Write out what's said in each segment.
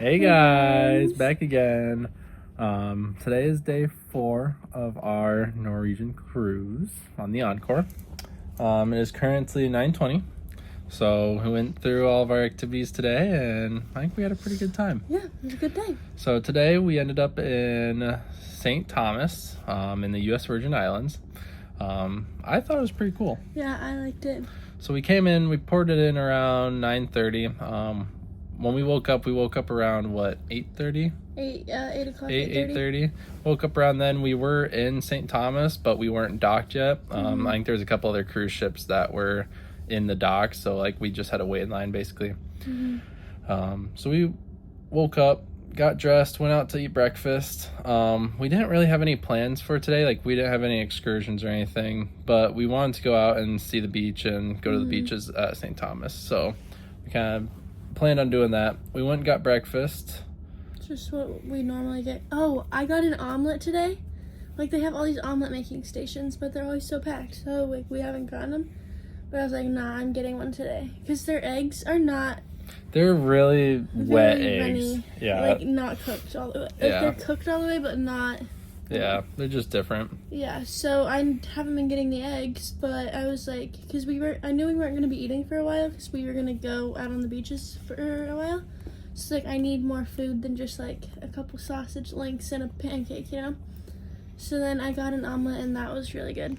Hey guys, back again. Today is day 4 of our Norwegian cruise on the Encore. It is currently 9:20, so we went through all of our activities today, and I think we had a pretty good time. Yeah, it was a good day. So today we ended up in St. Thomas, in the U.S. Virgin Islands. I thought it was pretty cool. Yeah, I liked it. So we came in, we ported in around 9:30. When we woke up around what, 8:30? 8 o'clock. 8:30. Woke up around then. We were in St. Thomas, but we weren't docked yet. I think there was a couple other cruise ships that were in the dock, so like we just had to wait in line basically. So we woke up, got dressed, went out to eat breakfast. We didn't really have any plans for today. Like we didn't have any excursions or anything, but we wanted to go out and see the beach and go to the beaches at St. Thomas. So we kind of planned on doing that. We went and got breakfast. Just what we normally get. Oh, I got an omelet today. Like they have all these omelet making stations, but they're always so packed. So like we haven't gotten them. But I was like, nah, I'm getting one today because their eggs are not. They're really wet eggs. Runny, yeah. Like not cooked all the way. Like, they're cooked all the way, but not. Yeah, they're just different. Yeah, so I haven't been getting the eggs, but I was like, because I knew we weren't going to be eating for a while, because we were going to go out on the beaches for a while. So like, I need more food than just like a couple sausage links and a pancake, you know? So then I got an omelet, and that was really good.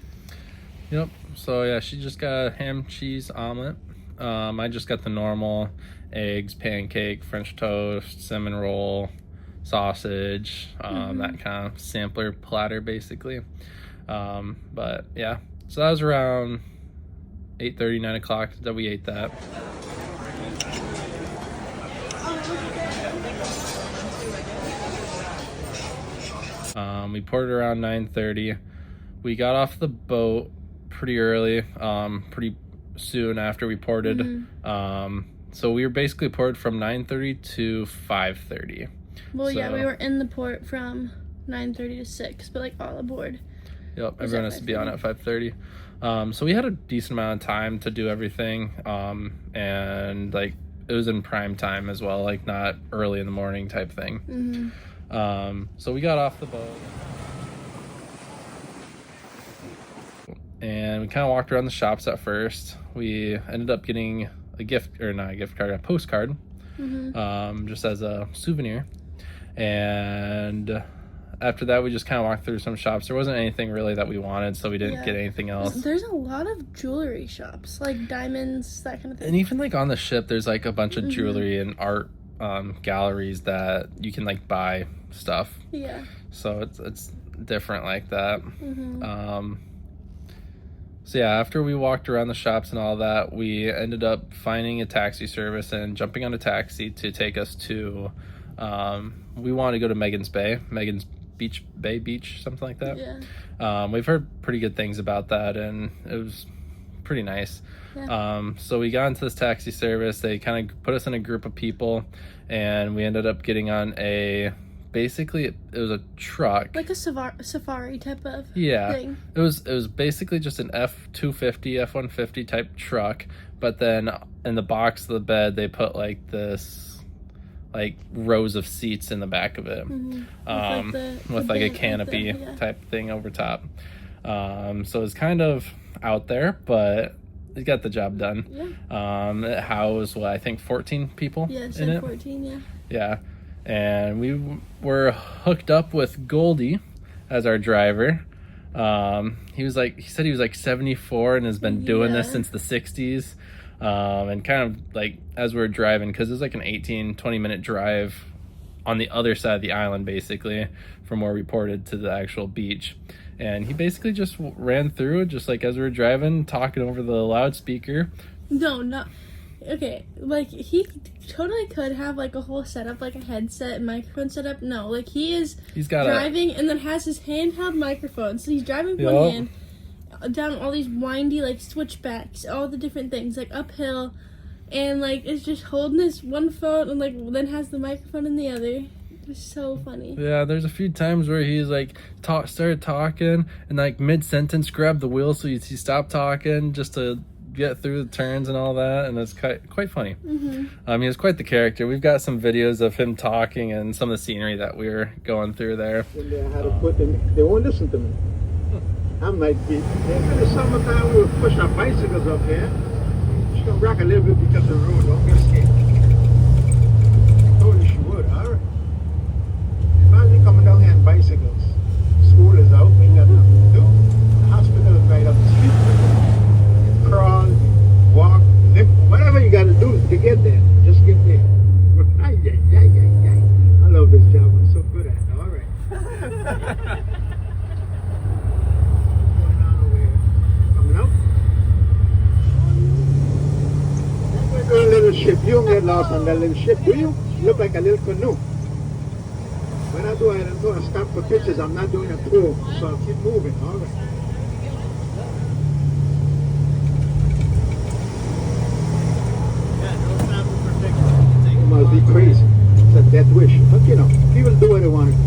Yep, so yeah, she just got a ham cheese omelet. I just got the normal eggs, pancake, French toast, cinnamon roll, sausage, that kind of sampler platter basically. But yeah, so that was around 8:30, 9 o'clock that we ate that. We poured it around 9:30. We got off the boat pretty early, pretty soon after we ported. So we were basically poured from 9:30 to 5:30. Well, yeah, we were in the port from 9:30 to 6, but like all aboard. Yep, everyone has to be on at 5:30. So we had a decent amount of time to do everything, and like it was in prime time as well, like not early in the morning type thing. So we got off the boat and we kind of walked around the shops at first. We ended up getting a postcard, just as a souvenir. And after that, we just kind of walked through some shops. There wasn't anything really that we wanted, so we didn't get anything else. There's a lot of jewelry shops, like diamonds, that kind of thing. And even like on the ship, there's like a bunch of jewelry and art galleries that you can like buy stuff. Yeah. So it's different like that. So yeah, after we walked around the shops and all that, we ended up finding a taxi service and jumping on a taxi to take us to, we wanted to go to Megan's Beach, something like that. Yeah. We've heard pretty good things about that, and it was pretty nice. Yeah. So we got into this taxi service. They kind of put us in a group of people, and we ended up getting on basically it was a truck, like a safari type of thing. It was basically just an F-250 F-150 type truck, but then in the box of the bed they put like this like rows of seats in the back of it, with like a canopy type thing over top. So it's kind of out there, but it got the job done. It housed I think 14 people in it. 14. Yeah. And we were hooked up with Goldie as our driver. He said he was like 74 and has been doing this since the 60s. And kind of like as we were driving, because it was like an 18-20 minute drive on the other side of the island basically from where we ported to the actual beach. And he basically just ran through just like as we were driving, talking over the loudspeaker. Okay, like he totally could have like a whole setup, like a headset and microphone setup. No, like he's got driving and then has his handheld microphone. So he's driving with one hand down all these windy like switchbacks, all the different things, like uphill, and like it's just holding his one phone and like then has the microphone in the other. It's so funny. Yeah, there's a few times where he's like started talking and like mid-sentence grabbed the wheel, so he stopped talking just to get through the turns and all that, and it's quite funny. He was quite the character. We've got some videos of him talking and some of the scenery that we were going through there. When they had to put them, they won't listen to me. I'm like, in the summertime we would push our bicycles up there. She's gonna rock a little bit because of the road. Don't get scared. I told her she would. All right. Imagine coming down here on bicycles. School is out. We ain't got nothing to do. The hospital is right up the street. You crawl, walk, limp, whatever you got to do to get there. Just get there. I love this job. I'm so good at it. All right. A little ship. You don't get lost on that little ship, do you? You look like a little canoe. When I do it, I'm going to stop for pictures. I'm not doing a tour, so I'll keep moving. All right. You must be crazy. It's a death wish. But you know, people do what they want to do.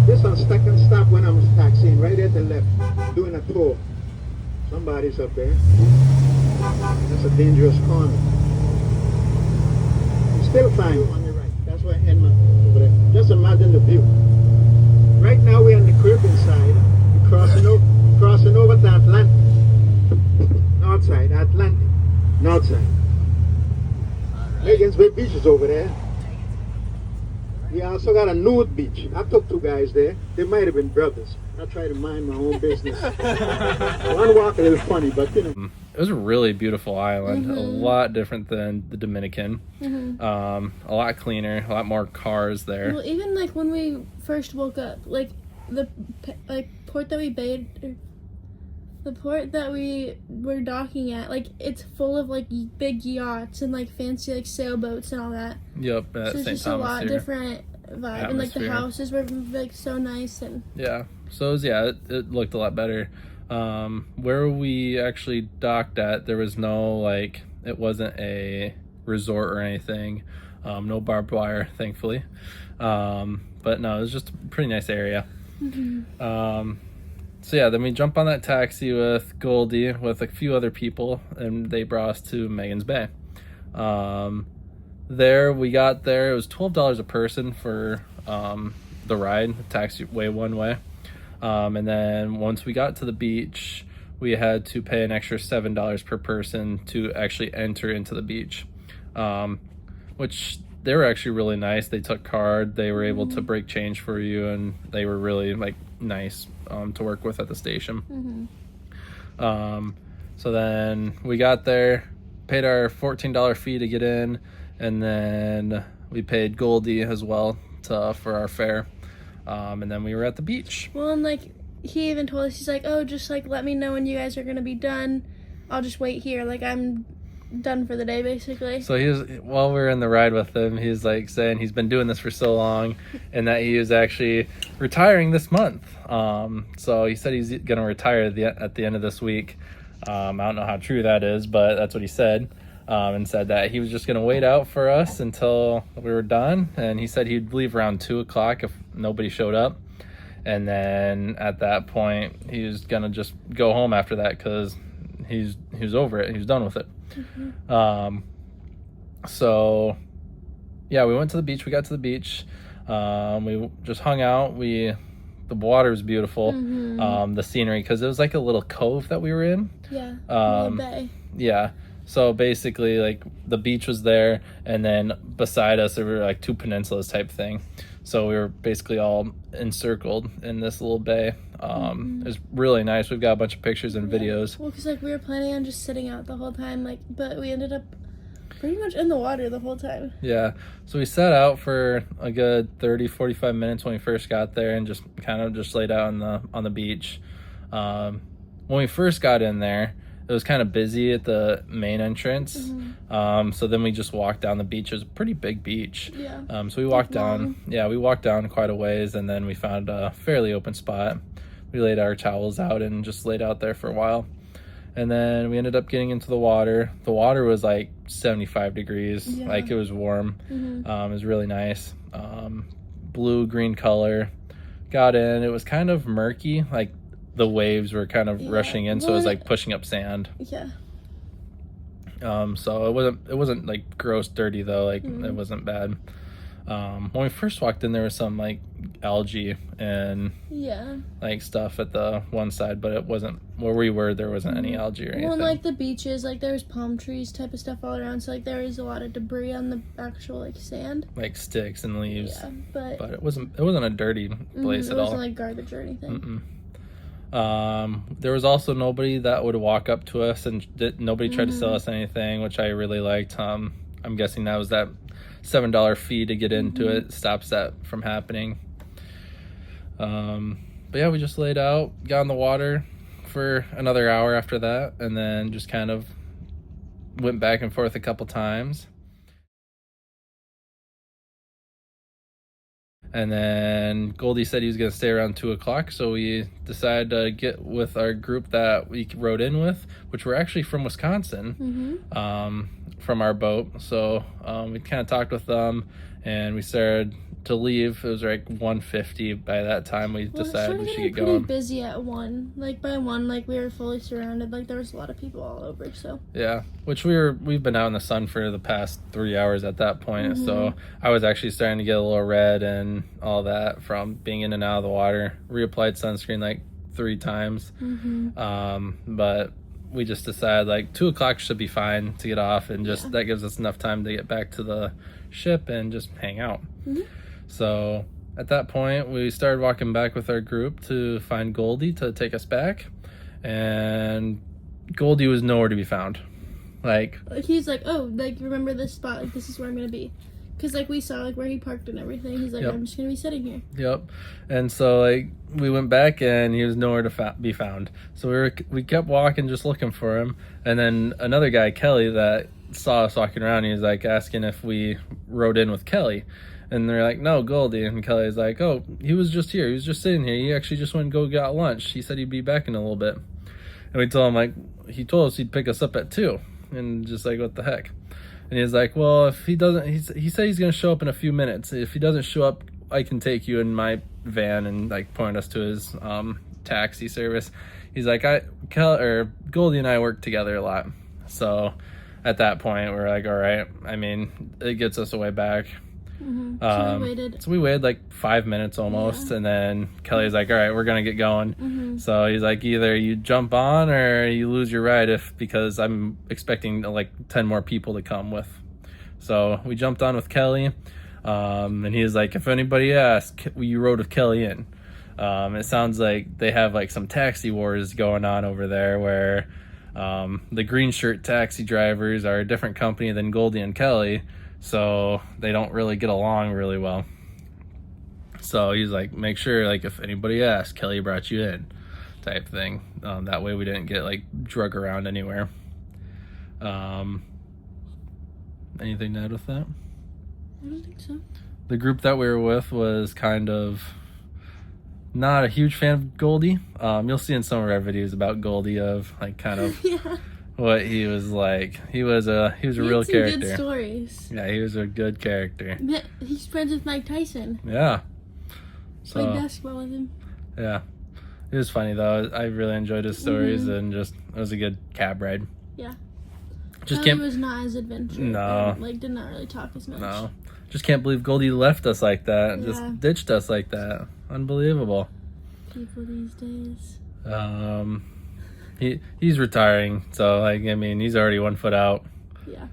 This one stuck and stop when I'm taxiing right at the left, doing a tour. Somebody's up there. That's a dangerous corner. You still fine on your right. That's why I end my over there. Just imagine the view. Right now we're on the Caribbean side. We're crossing over to Atlantic. North side, Atlantic. North side. Legans Bay Beach is over there. We also got a nude beach. I took 2 guys there. They might have been brothers. I try to mind my own business. One walk a little funny, but you know. It was a really beautiful island, a lot different than the Dominican. A lot cleaner, a lot more cars there. Well, even like when we first woke up, like the port that we bathed, the port that we were docking at, like it's full of like big yachts and like fancy like sailboats and all that. Yep, at so it's St. just Thomas a lot here. Different vibe, and like the houses were like so nice and. Yeah, so it looked a lot better. Where we actually docked at, there was no like, it wasn't a resort or anything. No barbed wire, thankfully. But no, it was just a pretty nice area. So yeah, then we jump on that taxi with Goldie with a few other people, and they brought us to Megan's Bay. There we got there, it was $12 a person for the ride, the taxiway one way. And then once we got to the beach, we had to pay an extra $7 per person to actually enter into the beach, which they were actually really nice. They took card, they were able to break change for you, and they were really like nice to work with at the station. So then we got there, paid our $14 fee to get in, and then we paid Goldie as well for our fare. And then we were at the beach. Well, and like he even told us, he's like, oh, just like let me know when you guys are gonna be done. I'll just wait here. Like I'm done for the day, basically. So while we were in the ride with him, he's like saying he's been doing this for so long, and that he is actually retiring this month. So he said he's gonna retire at the end of this week. I don't know how true that is, but that's what he said. And said that he was just going to wait out for us until we were done. And he said he'd leave around 2 o'clock if nobody showed up. And then at that point, he was going to just go home after that because he was over it. He was done with it. So, yeah, we went to the beach. We got to the beach. We just hung out. The water was beautiful. The scenery, because it was like a little cove that we were in. Yeah, little bay. Yeah. So basically, like, the beach was there, and then beside us, there were, like, 2 peninsulas type thing. So we were basically all encircled in this little bay. It was really nice. We've got a bunch of pictures and videos. Well, because, like, we were planning on just sitting out the whole time, like, but we ended up pretty much in the water the whole time. Yeah. So we sat out for a good 30, 45 minutes when we first got there and just kind of just laid out on the beach. When we first got in there, it was kind of busy at the main entrance. So then we just walked down the beach. It was a pretty big beach. Yeah. So we walked down. Yeah, we walked down quite a ways, and then we found a fairly open spot. We laid our towels out and just laid out there for a while. And then we ended up getting into the water. The water was like 75 degrees. Yeah. Like, it was warm. It was really nice. Blue, green color. Got in. It was kind of murky. Like, the waves were kind of rushing in, so it was like pushing up sand. Yeah. So it wasn't like gross dirty though, like it wasn't bad. When we first walked in, there was some like algae and like stuff at the one side, but it wasn't where we were. There wasn't any algae or anything. Well, like the beaches, like there was palm trees type of stuff all around, so like there was a lot of debris on the actual like sand, like sticks and leaves. Yeah, but it wasn't a dirty place at all. It wasn't like garbage or anything. There was also nobody that would walk up to us, and nobody tried to sell us anything, which I really liked. I'm guessing that was that $7 fee to get into it stops that from happening. But yeah, we just laid out, got in the water for another hour after that, and then just kind of went back and forth a couple times. And then Goldie said he was going to stay around 2 o'clock, so we decided to get with our group that we rode in with, which were actually from Wisconsin, from our boat. So we kind of talked with them, and we started to leave. It was like 1:50 by that time. We decided we should get going. Pretty busy at 1. Like by 1, like we were fully surrounded. Like there was a lot of people all over. So yeah, which we've been out in the sun for the past 3 hours at that point. So I was actually starting to get a little red and all that from being in and out of the water. Reapplied sunscreen like 3 times, but we just decided like 2 o'clock should be fine to get off, and just that gives us enough time to get back to the ship and just hang out. So at that point, we started walking back with our group to find Goldie to take us back, and Goldie was nowhere to be found. Like he's like, oh, like remember this spot? Like this is where I'm gonna be, because like we saw like where he parked and everything. He's like, I'm just gonna be sitting here. Yep. And so like we went back, and he was nowhere to be found. So we kept walking, just looking for him, and then another guy, Kelly, that saw us walking around, he was like asking if we rode in with Kelly. And they're like, no, Goldie. And Kelly's like, oh, he was just here. He was just sitting here. He actually just went and go got lunch. He said he'd be back in a little bit. And we told him, like, he told us he'd pick us up at 2. And just like, what the heck? And he's like, well, if he doesn't, he said he's going to show up in a few minutes. If he doesn't show up, I can take you in my van, and like point us to his taxi service. He's like, Goldie and I work together a lot. So at that point, we're like, all right. I mean, it gets us a way back. So we waited like 5 minutes almost, and then Kelly's like, all right, we're gonna get going. So he's like, either you jump on or you lose your ride, because I'm expecting like 10 more people to come with. So we jumped on with Kelly, and he was like, if anybody asks, you rode with Kelly in. It sounds like they have like some taxi wars going on over there, where the green shirt taxi drivers are a different company than Goldie and Kelly. So they don't really get along really well. So he's like, make sure, like, if anybody asks, Kelly brought you in, type thing. That way we didn't get like drug around anywhere. Anything to add with that? I don't think so. The group that we were with was kind of not a huge fan of Goldie. You'll see in some of our videos about Goldie of like kind of what he was like. He was a real character. Good stories. Yeah, he was a good character. Yeah, he's friends with Mike Tyson. Yeah. So, played basketball with him. Yeah. It was funny though. I really enjoyed his stories, and just it was a good cab ride. Yeah. Just was not as adventurous. No. And, like did not really talk as much. No. Just can't believe Goldie left us like that. Yeah. Just ditched us like that. Unbelievable. People these days. He's retiring, so like I mean, he's already 1 foot out. Yeah.